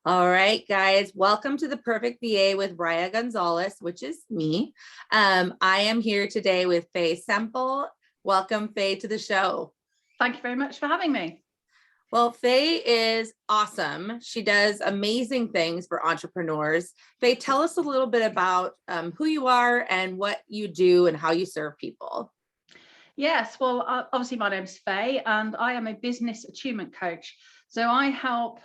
All right, guys, welcome to the Perfect VA with Riah Gonzalez, which is me. I am here today with Fay Semple. Welcome, Fay, to the show. Thank you very much for having me. Well, Fay is awesome. She does amazing things for entrepreneurs. Fay, tell us a little bit about who you are and what you do and how you serve people. Yes, well, obviously my name's Fay and I am a business attunement coach. So I help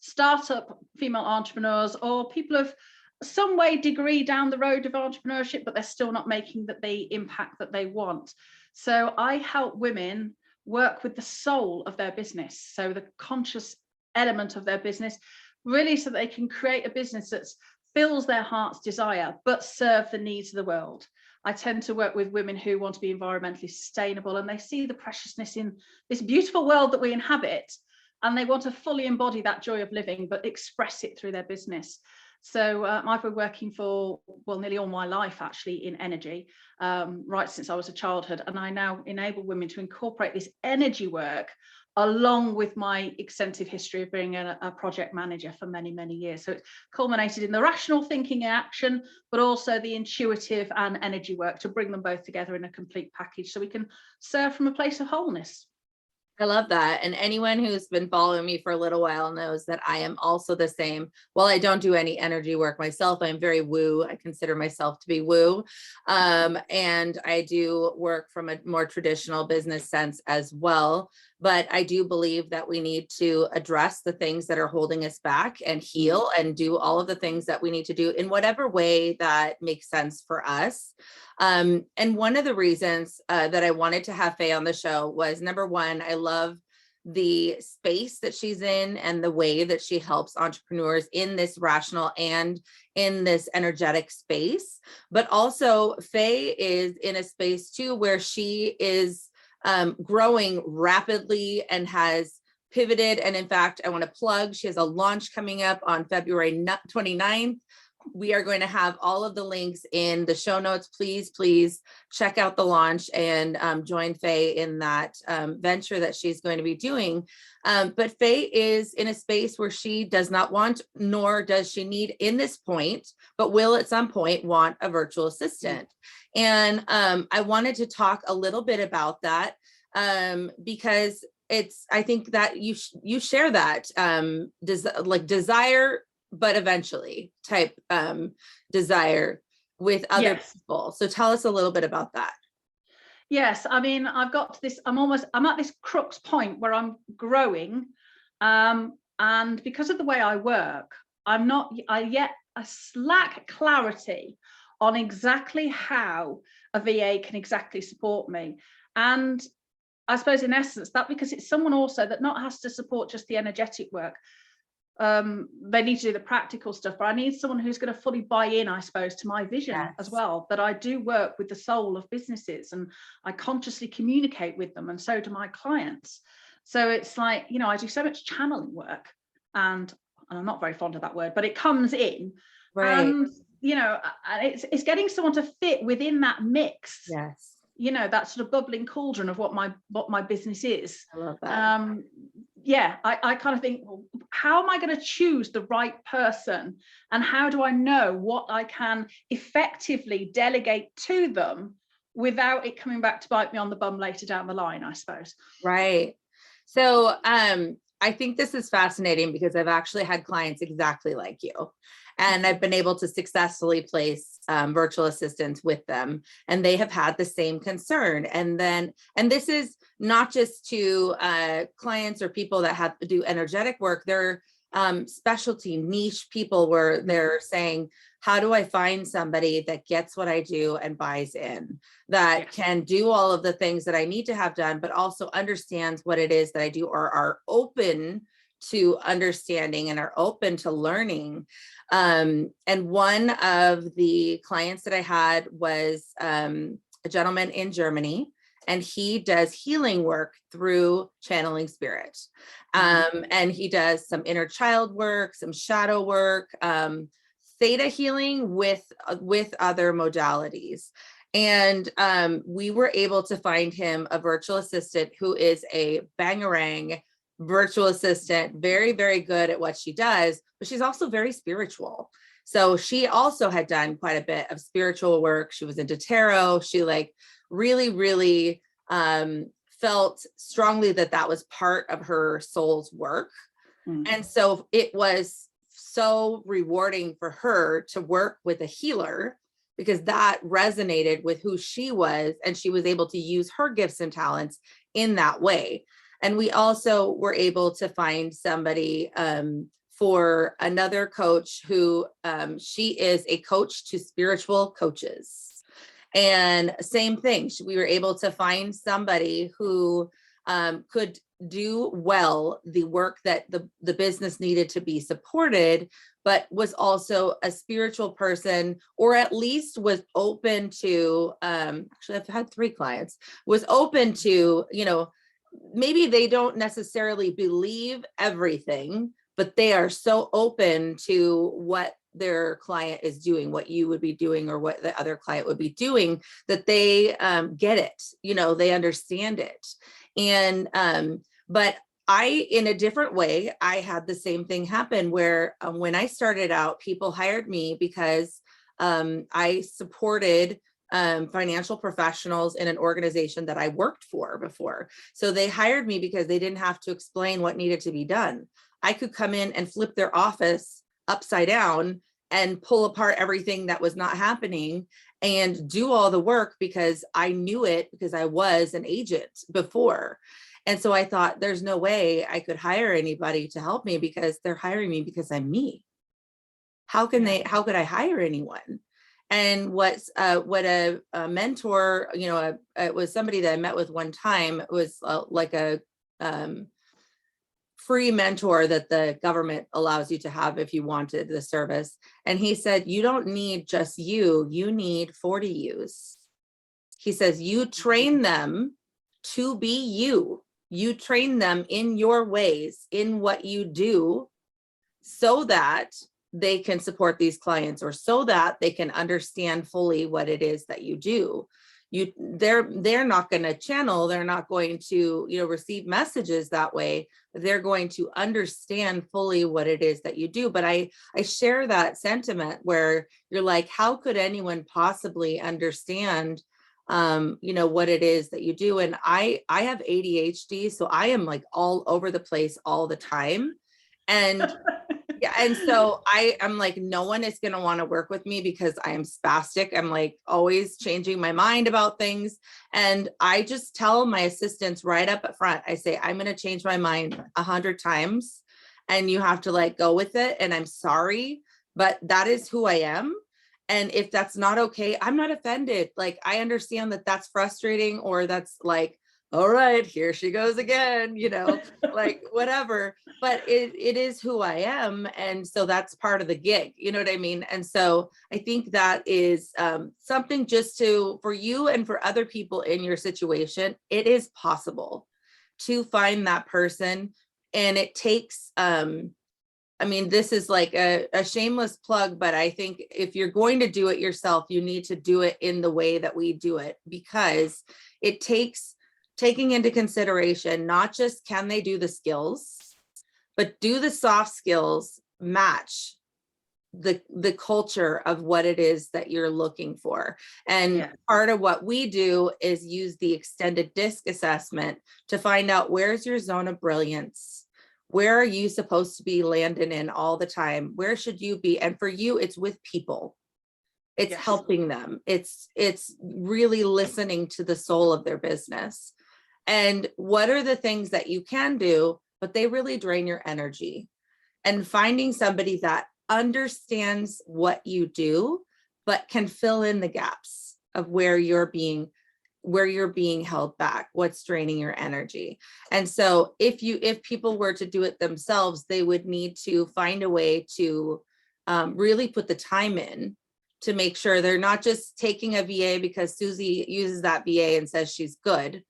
startup female entrepreneurs or people of some way degree down the road of entrepreneurship, but they're still not making the impact that they want. So I help women work with the soul of their business. So the conscious element of their business, really, so they can create a business that fills their heart's desire, but serve the needs of the world. I tend to work with women who want to be environmentally sustainable and they see the preciousness in this beautiful world that we inhabit, and they want to fully embody that joy of living, but express it through their business. So I've been working for, well, nearly all my life actually in energy, right since I was a childhood. And I now enable women to incorporate this energy work along with my extensive history of being a project manager for many, many years. So it's culminated in the rational thinking action, but also the intuitive and energy work to bring them both together in a complete package so we can serve from a place of wholeness. I love that. And anyone who's been following me for a little while knows that I am also the same. While I don't do any energy work myself, I'm very woo. I consider myself to be woo. And I do work from a more traditional business sense as well. But I do believe that we need to address the things that are holding us back and heal and do all of the things that we need to do in whatever way that makes sense for us. And one of the reasons that I wanted to have Fay on the show was, number one, I love the space that she's in and the way that she helps entrepreneurs in this rational and in this energetic space. But also Fay is in a space too where she is growing rapidly and has pivoted. And in fact, I want to plug, she has a launch coming up on February 29th. We are going to have all of the links in the show notes. Please check out the launch and join Fay in that venture that she's going to be doing. But Fay is in a space where she does not want, nor does she need in this point, but will at some point want a virtual assistant. And I wanted to talk a little bit about that because I think that you share that desire, but eventually type desire with other people. So tell us a little bit about that. Yes, I mean, I've got to this, I'm at this crux point where I'm growing. And because of the way I work, I lack clarity on exactly how a VA can exactly support me. And I suppose in essence, that because it's someone also that not has to support just the energetic work, they need to do the practical stuff, but I need someone who's going to fully buy in, I suppose, to my vision as well, that I do work with the soul of businesses and I consciously communicate with them, and so do my clients. So it's like, you know, I do so much channeling work, and I'm not very fond of that word, but it comes in, and you know, it's getting someone to fit within that mix. Yes. You know, that sort of bubbling cauldron of what my business is. I love that. Yeah, I kind of think, well, how am I going to choose the right person, and how do I know what I can effectively delegate to them without it coming back to bite me on the bum later down the line, I suppose. Right. So I think this is fascinating because I've actually had clients exactly like you, and I've been able to successfully place virtual assistants with them, and they have had the same concern. And this is not just to clients or people that have to do energetic work. They're specialty niche people where they're saying, how do I find somebody that gets what I do and buys in, that can do all of the things that I need to have done, but also understands what it is that I do, or are open to understanding and are open to learning. And one of the clients that I had was a gentleman in Germany, and he does healing work through channeling spirit. And he does some inner child work, some shadow work, theta healing with other modalities. And we were able to find him a virtual assistant who is a bangarang virtual assistant, very, very good at what she does, but she's also very spiritual. So she also had done quite a bit of spiritual work. She was into tarot. She like really, really felt strongly that that was part of her soul's work. And so it was so rewarding for her to work with a healer because that resonated with who she was, and she was able to use her gifts and talents in that way. And we also were able to find somebody for another coach who she is a coach to spiritual coaches. And same thing, we were able to find somebody who could do well the work that the business needed to be supported, but was also a spiritual person, or at least was open to, actually I've had 3 clients, was open to, you know, maybe they don't necessarily believe everything, but they are so open to what their client is doing, what you would be doing, or what the other client would be doing, that they get it, you know, they understand it. And, but I, in a different way, I had the same thing happen where when I started out, people hired me because I supported financial professionals in an organization that I worked for before. So they hired me because they didn't have to explain what needed to be done. I could come in and flip their office upside down and pull apart everything that was not happening and do all the work because I knew it, because I was an agent before. And so I thought there's no way I could hire anybody to help me because they're hiring me because I'm me. How could I hire anyone? And what a mentor, you know, it was somebody that I met with one time. It was like a free mentor that the government allows you to have if you wanted the service. And he said, you don't need just you need 40 yous. He says, you train them to be you. You train them in your ways, in what you do, so that they can support these clients, or so that they can understand fully what it is that you do. They're not going to channel, they're not going to, you know, receive messages that way. They're going to understand fully what it is that you do. But I share that sentiment where you're like, how could anyone possibly understand you know, what it is that you do? And I have ADHD, so I am like all over the place all the time. And yeah, and so I'm like, no one is going to want to work with me because I am spastic. I'm like always changing my mind about things. And I just tell my assistants right up at front, I say, I'm going to change my mind 100 times and you have to like go with it. And I'm sorry, but that is who I am. And if that's not okay, I'm not offended. Like, I understand that that's frustrating, or that's like, all right, here she goes again, you know, like whatever, but it is who I am. And so that's part of the gig, you know what I mean? And so I think that is something just for you and for other people in your situation, it is possible to find that person. And it takes, I mean, this is like a shameless plug, but I think if you're going to do it yourself, you need to do it in the way that we do it, because it takes taking into consideration, not just can they do the skills, but do the soft skills match the culture of what it is that you're looking for. And part of what we do is use the extended DISC assessment to find out, where's your zone of brilliance? Where are you supposed to be landing in all the time? Where should you be? And for you, it's with people. It's helping them. It's really listening to the soul of their business. And what are the things that you can do, but they really drain your energy? And finding somebody that understands what you do, but can fill in the gaps of where you're being held back, what's draining your energy. And so if people were to do it themselves, they would need to find a way to really put the time in to make sure they're not just taking a VA because Susie uses that VA and says she's good,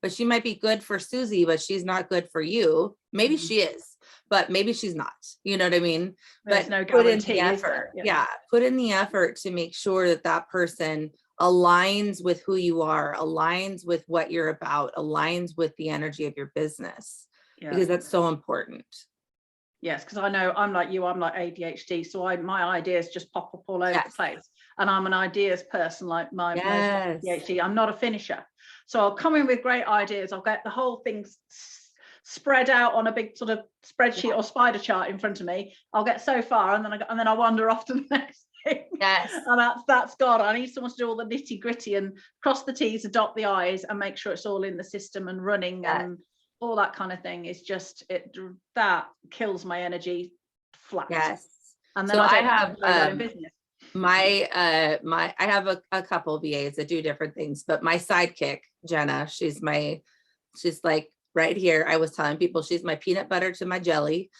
but she might be good for Susie, but she's not good for you. Maybe she is, but maybe she's not, you know what I mean? There's but no put in guarantee, the is effort. there? Yeah, put in the effort to make sure that that person aligns with who you are, aligns with what you're about, aligns with the energy of your business. because that's so important. Yes, because I know I'm like you, I'm like ADHD, so my ideas just pop up all over the place. And I'm an ideas person, like my ADHD. I'm not a finisher. So I'll come in with great ideas. I'll get the whole thing spread out on a big sort of spreadsheet or spider chart in front of me. I'll get so far, and then I wander off to the next thing. And that's gone. I need someone to do all the nitty gritty and cross the T's and dot the I's and make sure it's all in the system and running and all that kind of thing. Is just that kills my energy flat. And then so I have in business. I have a couple of VAs that do different things, but my sidekick, Jenna, she's like right here. I was telling people she's my peanut butter to my jelly.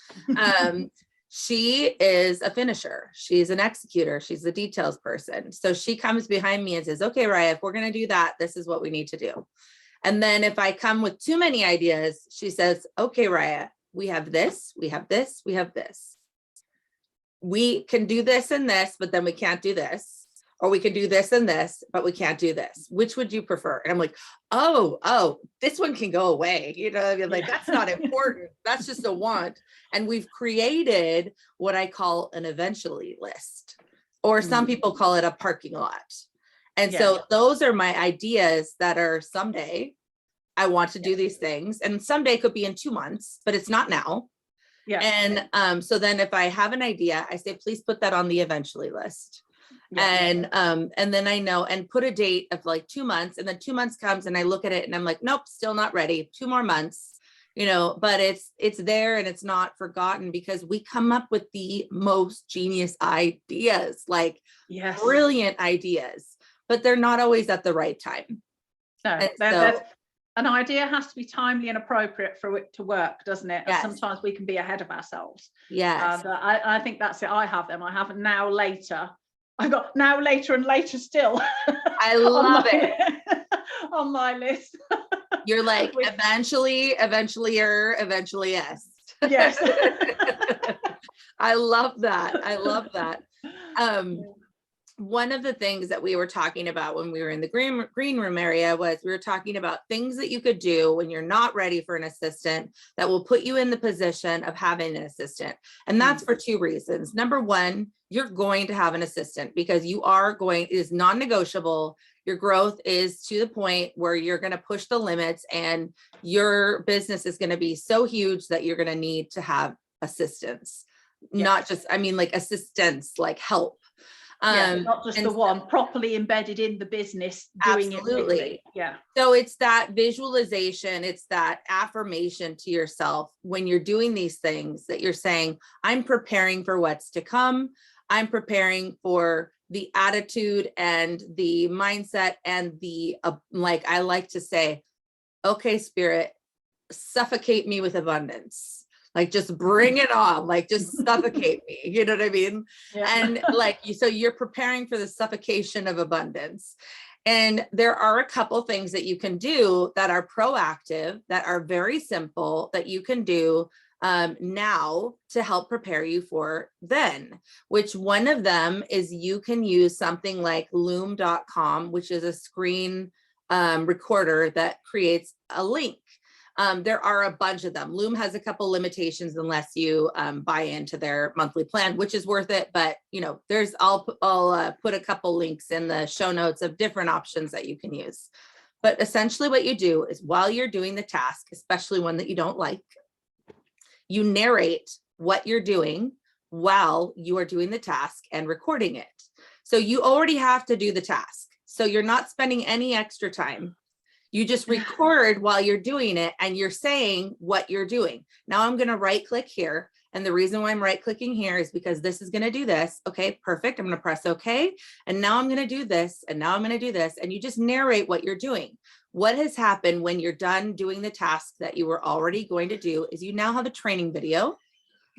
She is a finisher. She's an executor. She's the details person. So she comes behind me and says, okay, Riah, if we're going to do that, this is what we need to do. And then if I come with too many ideas, she says, okay, Riah, we have this, we have this, we have this. We can do this and this, but then we can't do this. Or we can do this and this, but we can't do this. Which would you prefer? And I'm like, oh, this one can go away. You know, I mean, like, that's not important. That's just a want. And we've created what I call an eventually list, or some people call it a parking lot. And so those are my ideas that are someday I want to do these things. And someday could be in 2 months, but it's not now. And so then if I have an idea, I say, please put that on the eventually list. And then I know, and put a date of like 2 months, and then 2 months comes and I look at it and I'm like, nope, still not ready. 2 more months, you know, but it's there and it's not forgotten, because we come up with the most genius ideas, like brilliant ideas, but they're not always at the right time. An idea has to be timely and appropriate for it to work, doesn't it? And sometimes we can be ahead of ourselves. And I think that's it. I have them. I have now, later. I've got now, later, and later still. I love it. On my list. You're like, eventually, yes. Yes. I love that. I love that. One of the things that we were talking about when we were in the green room area was we were talking about things that you could do when you're not ready for an assistant that will put you in the position of having an assistant. And that's for 2 reasons. Number one, you're going to have an assistant because it is non-negotiable. Your growth is to the point where you're going to push the limits, and your business is going to be so huge that you're going to need to have assistants, not just, I mean, like assistants, like help. Not just the one properly embedded in the business doing it. So it's that visualization, it's that affirmation to yourself when you're doing these things, that you're saying, I'm preparing for what's to come. I'm preparing for the attitude and the mindset and the like I like to say, okay, Spirit, suffocate me with abundance. Like, just bring it on, like, just suffocate me. You know what I mean? And like, so you're preparing for the suffocation of abundance. And there are a couple things that you can do that are proactive, that are very simple, that you can do now to help prepare you for then, which one of them is you can use something like loom.com, which is a screen recorder that creates a link. There are a bunch of them. Loom has a couple limitations unless you buy into their monthly plan, which is worth it. But you know, I'll put a couple links in the show notes of different options that you can use. But essentially what you do is, while you're doing the task, especially one that you don't like, you narrate what you're doing while you are doing the task and recording it. So you already have to do the task. So you're not spending any extra time. You just record while you're doing it, and you're saying what you're doing. Now I'm going to right click here. And the reason why I'm right clicking here is because this is going to do this. Okay, perfect. I'm going to press okay. And now I'm going to do this. And now I'm going to do this. And you just narrate what you're doing. What has happened when you're done doing the task that you were already going to do is you now have a training video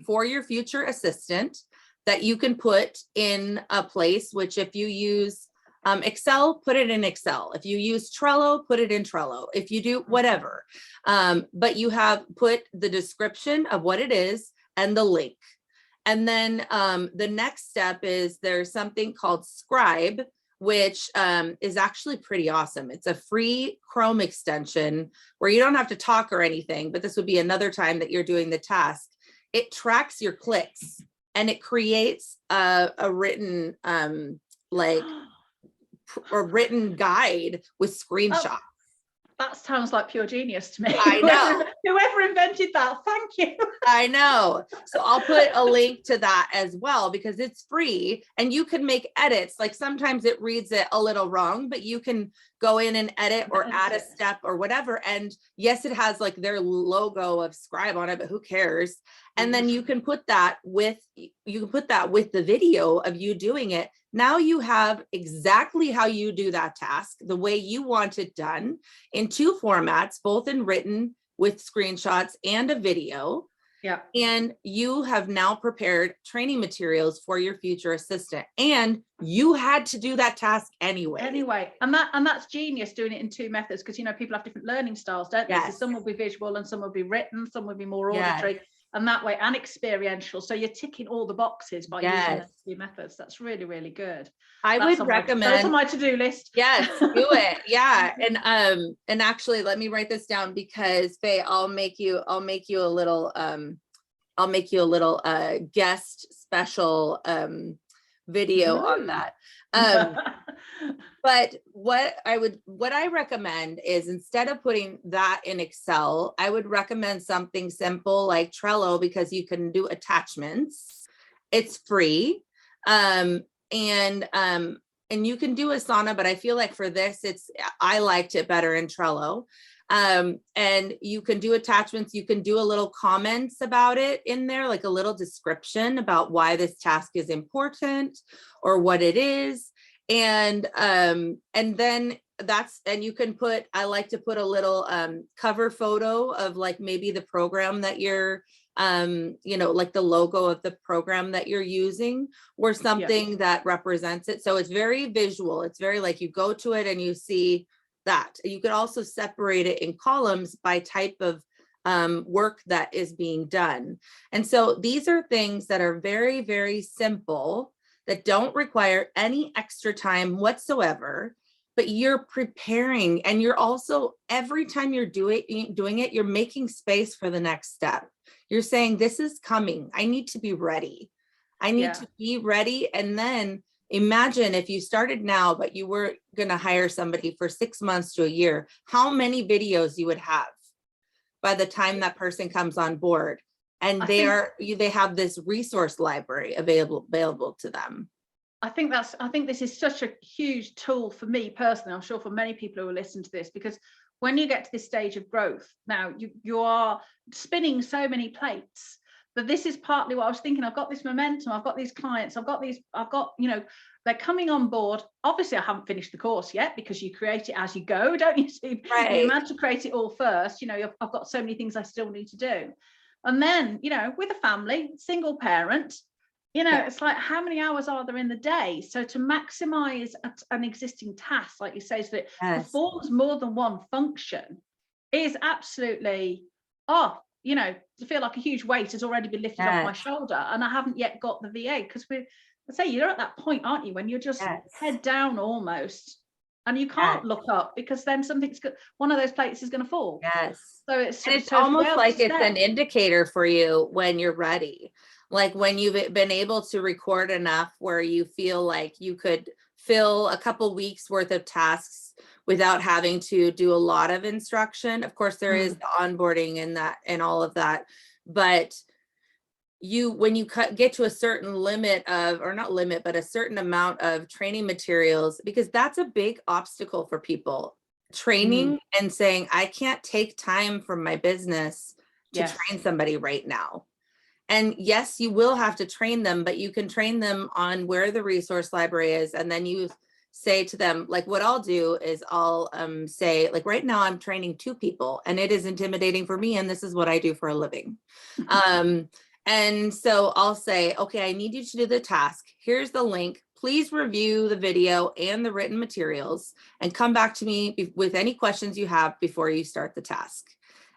for your future assistant that you can put in a place, which if you use Excel, put it in Excel. If you use Trello, put it in Trello. If you do whatever, but you have put the description of what it is and the link. And then the next step is there's something called Scribe, which is actually pretty awesome. It's a free Chrome extension where you don't have to talk or anything, but this would be another time that you're doing the task. It tracks your clicks and it creates a written like a written guide with screenshots. That sounds like pure genius to me. I know. Whoever invented that, thank you. I know. So I'll put a link to that as well because it's free and you can make edits. Like sometimes it reads it a little wrong, but you can go in and edit or add a step or whatever. And yes, it has like their logo of Scribe on it, but who cares? And then you can put that with the video of you doing it. Now you have exactly how you do that task, the way you want it done in 2 formats, both in written with screenshots and a video. Yeah. And you have now prepared training materials for your future assistant. And you had to do that task anyway. And that's genius, doing it in 2 methods, because you know people have different learning styles, don't they? So some will be visual and some will be written, some will be more auditory. And that way, and experiential. So you're ticking all the boxes by using those 2 methods. That's really, really good. I would recommend. Those on my to-do list. Yes, do it. Yeah. And actually let me write this down because Faye, I'll make you a little guest special video on that. But what I recommend is instead of putting that in Excel, I would recommend something simple like Trello because you can do attachments. It's free. And you can do Asana, but I feel like for this, I liked it better in Trello. And you can do attachments. You can do a little comments about it in there, like a little description about why this task is important or what it is. And then you can put, I like to put a little cover photo of like maybe the program that you're like the logo of the program that you're using or something that represents it. So it's very visual. It's very like you go to it and you see that. You could also separate it in columns by type of work that is being done. And so these are things that are very, very simple that don't require any extra time whatsoever, but you're preparing and you're also, every time you're doing it, you're making space for the next step. You're saying, this is coming. I need to be ready. I need to be ready. And then imagine if you started now, but you were going to hire somebody for 6 months to a year, how many videos you would have by the time that person comes on board. And they have this resource library available to them. I think this is such a huge tool for me personally. I'm sure for many people who will listen to this, because when you get to this stage of growth, now you are spinning so many plates. But this is partly what I was thinking. I've got this momentum. I've got these clients. They're coming on board. Obviously, I haven't finished the course yet because you create it as you go, don't you? So you manage to create it all first. I've got so many things I still need to do. And then, with a family, single parent, it's like, how many hours are there in the day? So to maximize an existing task, like you say, so that it performs more than one function is absolutely, to feel like a huge weight has already been lifted off my shoulder. And I haven't yet got the VA, because you're at that point, aren't you, when you're just head down almost. And you can't look up because then one of those plates is going to fall. Yes. So it's almost like it's an indicator for you when you're ready. Like when you've been able to record enough where you feel like you could fill a couple weeks worth of tasks without having to do a lot of instruction. Of course, there is the onboarding and all of that. But when you get to a certain limit of, or not limit, but a certain amount of training materials, because that's a big obstacle for people, training and saying, I can't take time from my business to train somebody right now. And yes, you will have to train them, but you can train them on where the resource library is. And then you say to them, like, what I'll do is I'll say, like, right now I'm training 2 people and it is intimidating for me. And this is what I do for a living. And so I'll say, okay, I need you to do the task. Here's the link. Please review the video and the written materials and come back to me with any questions you have before you start the task.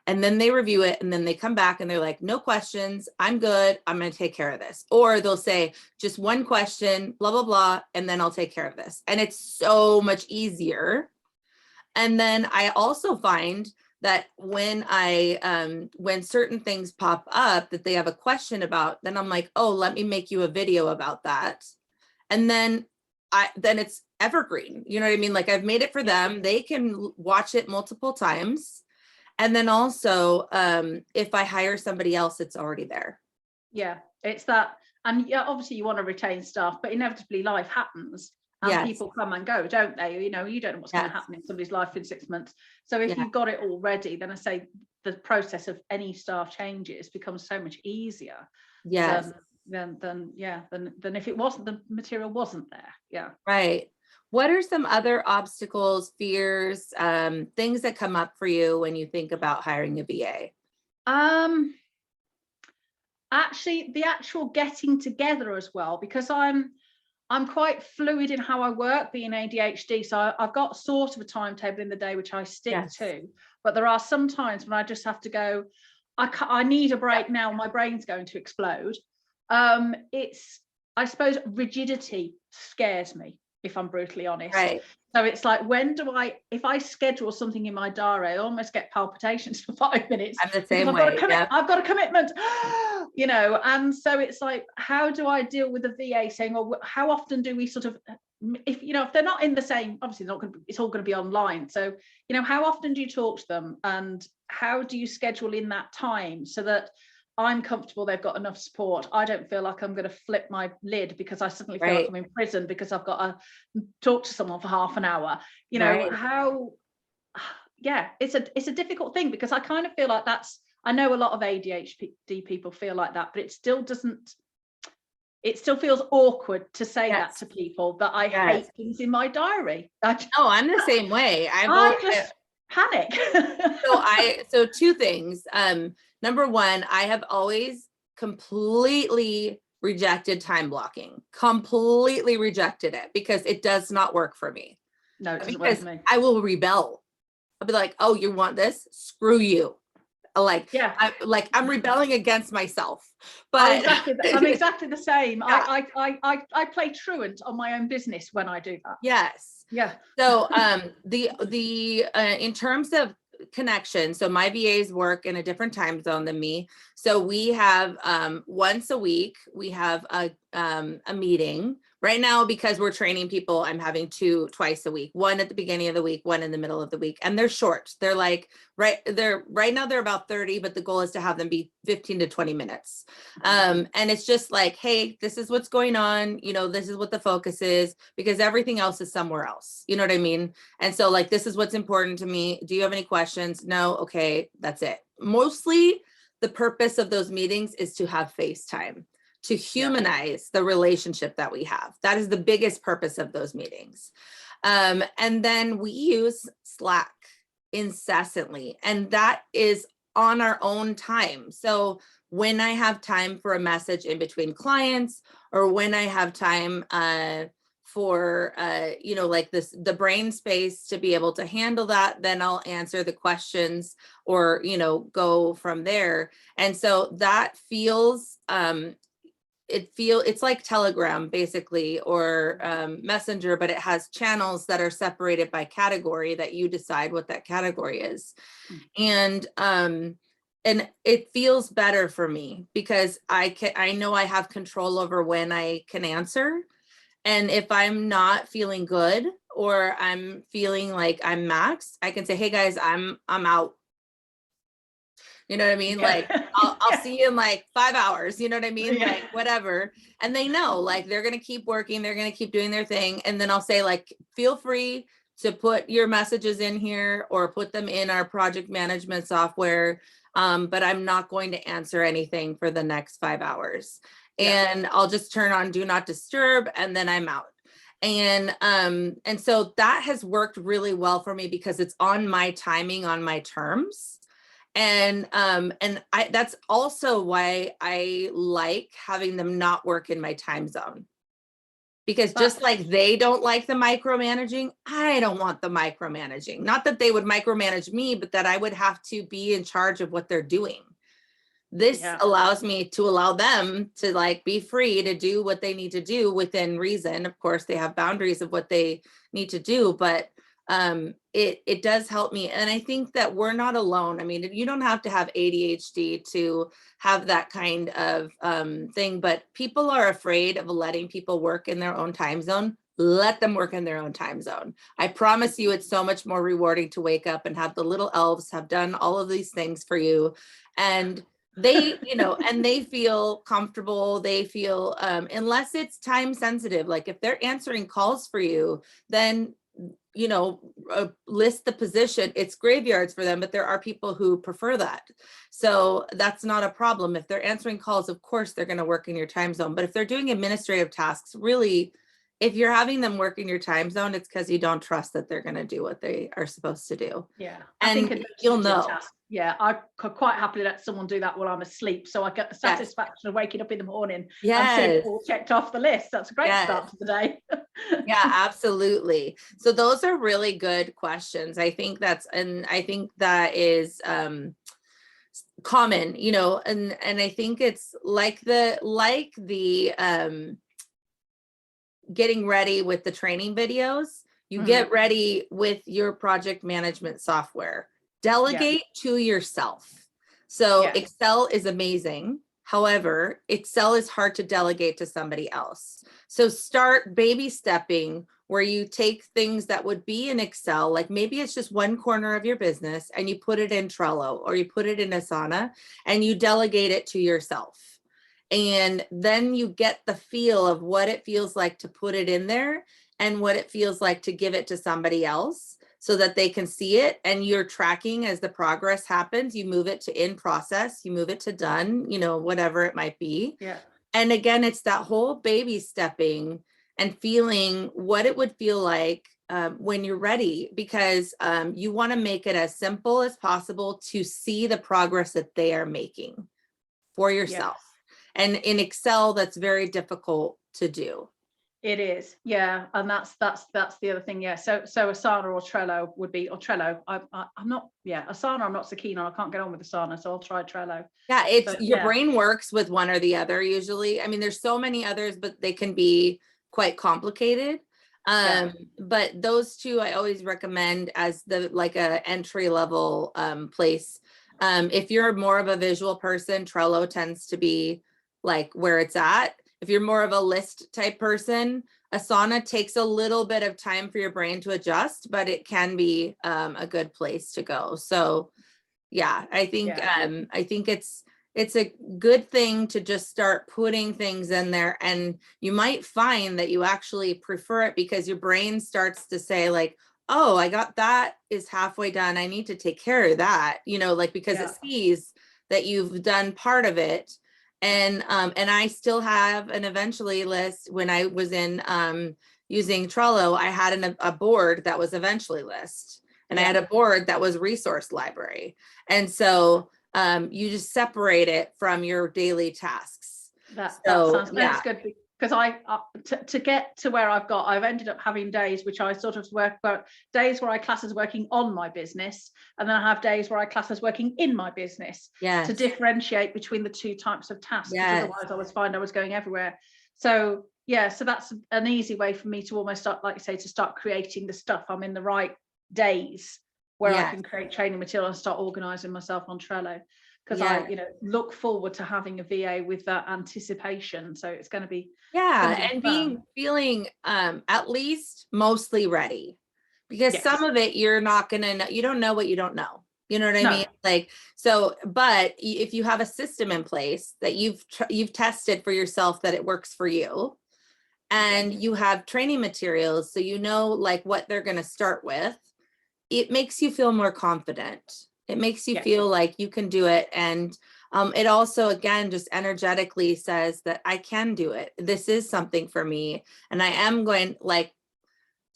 and then they review it, and then they come back and they're like, no questions, I'm good, I'm going to take care of this. Or they'll say just one question, blah, blah, blah, and then I'll take care of this. And it's so much easier. And then I also find that when when certain things pop up that they have a question about, then I'm like, oh, let me make you a video about that. And then it's evergreen. You know what I mean? Like, I've made it for them. They can watch it multiple times. And then also, if I hire somebody else, it's already there. Yeah, it's that. And yeah, obviously you want to retain staff, but inevitably life happens and Yes. people come and go, don't they? You know, you don't know what's going to Yes. happen in somebody's life in 6 months. So if Yeah. you've got it all ready, then I say the process of any staff changes becomes so much easier. Yes. Than if it wasn't, the material wasn't there. Yeah. Right. What are some other obstacles, fears, things that come up for you when you think about hiring a VA? Actually, the actual getting together as well, because I'm quite fluid in how I work, being ADHD. So I've got sort of a timetable in the day which I stick to, but there are some times when I just have to go, I need a break now, my brain's going to explode. It's, I suppose, rigidity scares me, if I'm brutally honest. Right. So it's like, if I schedule something in my diary, I almost get palpitations for 5 minutes. I'm the same way. I've got a commitment, you know. And so it's like, how do I deal with the VA saying, well, how often do we sort of, if they're not in the same, obviously it's all going to be online. So, how often do you talk to them, and how do you schedule in that time so that I'm comfortable they've got enough support? I don't feel like I'm going to flip my lid because I suddenly feel like I'm in prison because I've got to talk to someone for half an hour. It's a difficult thing, because I kind of feel like I know a lot of ADHD people feel like that, but it still feels awkward to say that to people, that I hate things in my diary. I'm the same way. I just panic. So two things. Number one, I have always completely rejected time blocking, completely rejected it, because it does not work for me. No, it doesn't work for me. I will rebel. I'll be like, oh, you want this? Screw you. I'm rebelling against myself. But I'm exactly the same. Yeah. I play truant on my own business when I do that. Yes. Yeah. So in terms of connection, so my VAs work in a different time zone than me. So we have once a week we have a meeting. Right now, because we're training people, I'm having two twice a week, one at the beginning of the week, one in the middle of the week. And they're short. They're like, right now they're about 30, but the goal is to have them be 15 to 20 minutes. And it's just like, hey, this is what's going on. This is what the focus is, because everything else is somewhere else. You know what I mean? And so, like, this is what's important to me. Do you have any questions? No. Okay. That's it. Mostly the purpose of those meetings is to have FaceTime, to humanize the relationship that we have. That is the biggest purpose of those meetings. And then we use Slack incessantly, and that is on our own time. So when I have time for a message in between clients, or when I have time for like the brain space to be able to handle that, then I'll answer the questions, or go from there. And so that feels it's like Telegram basically, or Messenger, but it has channels that are separated by category that you decide what that category is. And it feels better for me, because I know I have control over when I can answer. And if I'm not feeling good, or I'm feeling like I'm maxed, I can say, hey guys, I'm out. You know what I mean? Like, I'll see you in like 5 hours, you know what I mean? Like, whatever. And they know, like, they're going to keep working. They're going to keep doing their thing. And then I'll say, like, feel free to put your messages in here, or put them in our project management software. But I'm not going to answer anything for the next 5 hours. And I'll just turn on do not disturb, and then I'm out. And so that has worked really well for me, because it's on my timing, on my terms. And that's also why I like having them not work in my time zone. because just like they don't like the micromanaging, I don't want the micromanaging. Not that they would micromanage me, but that I would have to be in charge of what they're doing. This allows me to allow them to like be free to do what they need to do within reason. Of course, they have boundaries of what they need to do, but it does help me. And I think that we're not alone. I mean, you don't have to have ADHD to have that kind of thing, but people are afraid of letting people work in their own time zone. Let them work in their own time zone. I promise you, it's so much more rewarding to wake up and have the little elves have done all of these things for you. And they, you know, and they feel comfortable. They feel, unless it's time sensitive, like if they're answering calls for you, then, you know, list the position. It's graveyards for them, but there are people who prefer that. So that's not a problem. If they're answering calls, of course, they're going to work in your time zone. But if they're doing administrative tasks, really, if you're having them work in your time zone, it's because you don't trust that they're going to do what they are supposed to do. Yeah. And you'll know. I could quite happily let someone do that while I'm asleep. So I get the satisfaction of waking up in the morning and seeing it all checked off the list. That's a great start to the day. Yeah, absolutely. So those are really good questions. I think that is common, you know, and I think it's like the getting ready with the training videos, you get ready with your project management software. Delegate to yourself. So Excel is amazing. However, Excel is hard to delegate to somebody else. So start baby stepping where you take things that would be in Excel, like maybe it's just one corner of your business and you put it in Trello or you put it in Asana and you delegate it to yourself. And then you get the feel of what it feels like to put it in there and what it feels like to give it to somebody else so that they can see it, and you're tracking as the progress happens. You move it to in process, you move it to done, you know, whatever it might be. Yeah. And again, it's that whole baby stepping and feeling what it would feel like when you're ready, because you want to make it as simple as possible to see the progress that they are making for yourself. And in Excel, that's very difficult to do. It is, yeah, and that's the other thing, yeah. So Asana or Trello would be, or Trello. I'm not, Asana I'm not so keen on. I can't get on with Asana, so I'll try Trello. Yeah, your brain works with one or the other usually. I mean, there's so many others, but they can be quite complicated. But those two I always recommend as like a entry level place. If you're more of a visual person, Trello tends to be like where it's at. If you're more of a list type person, Asana takes a little bit of time for your brain to adjust, but it can be a good place to go. So yeah, I think it's a good thing to just start putting things in there, and you might find that you actually prefer it because your brain starts to say like, oh, I got that is halfway done. I need to take care of that, you know, like because it sees that you've done part of it. And I still have an eventually list. When I was in using Trello, I had a board that was eventually list, and I had a board that was resource library. And so you just separate it from your daily tasks. That sounds that's good, because I to get to where I've ended up having days which I sort of work about, days where I class as working on my business, and then I have days where I class as working in my business, to differentiate between the two types of tasks, because otherwise I was find I was going everywhere. So so that's an easy way for me to almost start, like you say, to start creating the stuff. I'm in the right days where I can create training material and start organizing myself on Trello, because I, you know, look forward to having a VA with that anticipation. So it's going to be and feeling at least mostly ready, because some of it you're not gonna know. You don't know what you don't know. You know what I mean? Like, so, but if you have a system in place that you've tested for yourself that it works for you, and you have training materials, so you know like what they're going to start with, it makes you feel more confident. It makes you feel like you can do it. And it also, again, just energetically says that I can do it. This is something for me. And I am going, like,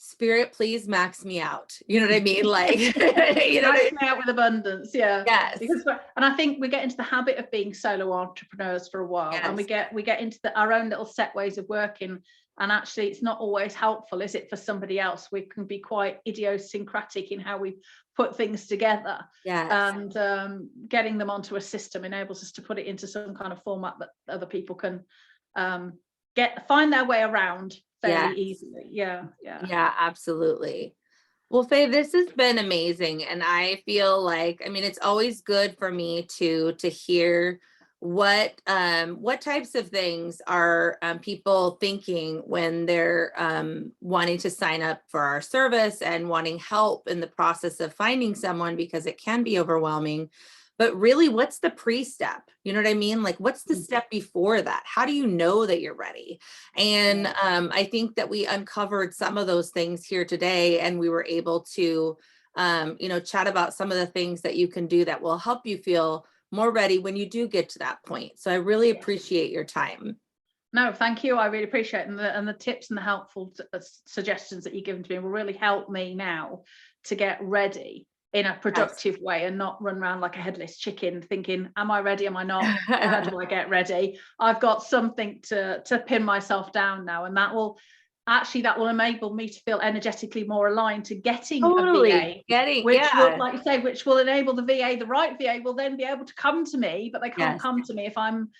spirit, please max me out. You know what I mean? Like, you know, max me out with abundance. Yeah. Yes. Because, and I think we get into the habit of being solo entrepreneurs for a while, Yes. and we get into our own little set ways of working. And actually, it's not always helpful, is it, for somebody else? We can be quite idiosyncratic in how we put things together. Yes. And getting them onto a system enables us to put it into some kind of format that other people can find their way around fairly easily. Yeah. Absolutely. Well, Faye, this has been amazing, and I feel like, I mean, it's always good for me to hear what types of things are people thinking when they're wanting to sign up for our service and wanting help in the process of finding someone, because it can be overwhelming. But really, what's the pre-step? You know what I mean? Like, what's the step before that? How do you know that you're ready? And I think that we uncovered some of those things here today, and we were able to, you know, chat about some of the things that you can do that will help you feel more ready when you do get to that point. So I really appreciate your time. No, thank you. I really appreciate it. And the tips and the helpful suggestions that you've given to me will really help me now to get ready in a productive way and not run around like a headless chicken thinking, am I ready? Am I not? How do I get ready? I've got something to pin myself down now, and that will enable me to feel energetically more aligned to getting a VA, which will, like you say, which will enable the VA, the right VA will then be able to come to me, but they can't come to me if I'm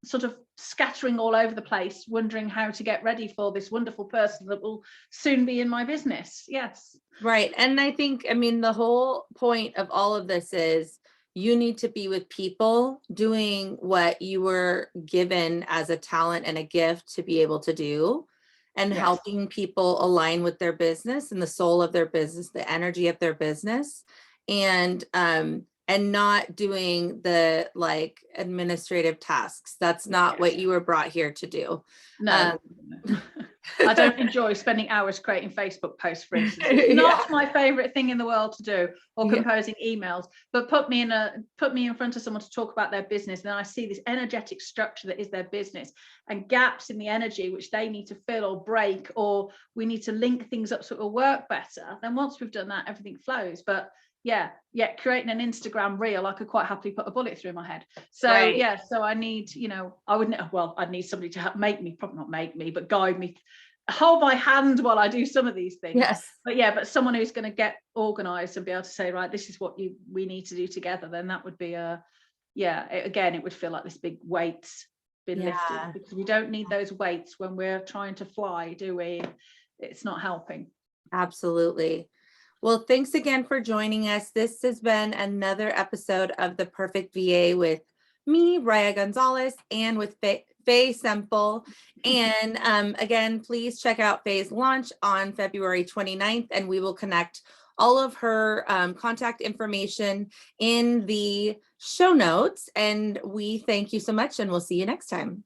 sort of scattering all over the place, wondering how to get ready for this wonderful person that will soon be in my business. Yes. Right. And I think, I mean, the whole point of all of this is you need to be with people doing what you were given as a talent and a gift to be able to do, and helping people align with their business and the soul of their business, the energy of their business, and not doing the like administrative tasks. That's not what you were brought here to do. No. I don't enjoy spending hours creating Facebook posts, for instance. It's not my favorite thing in the world to do, or composing emails, but put me in front of someone to talk about their business, and then I see this energetic structure that is their business and gaps in the energy which they need to fill or break, or we need to link things up so it will work better. Then once we've done that, everything flows. But creating an Instagram reel, I could quite happily put a bullet through my head. So so I need, you know, I'd need somebody to help probably not make me, but guide me, hold my hand while I do some of these things. But someone who's going to get organized and be able to say, right, this is what we need to do together. Then that would be it would feel like this big weight's been lifted, because we don't need those weights when we're trying to fly, do we? It's not helping. Absolutely. Well, thanks again for joining us. This has been another episode of The Perfect VA with me, Riah Gonzalez, and with Fay Semple. And again, please check out Fay's launch on February 29th, and we will connect all of her contact information in the show notes. And we thank you so much, and we'll see you next time.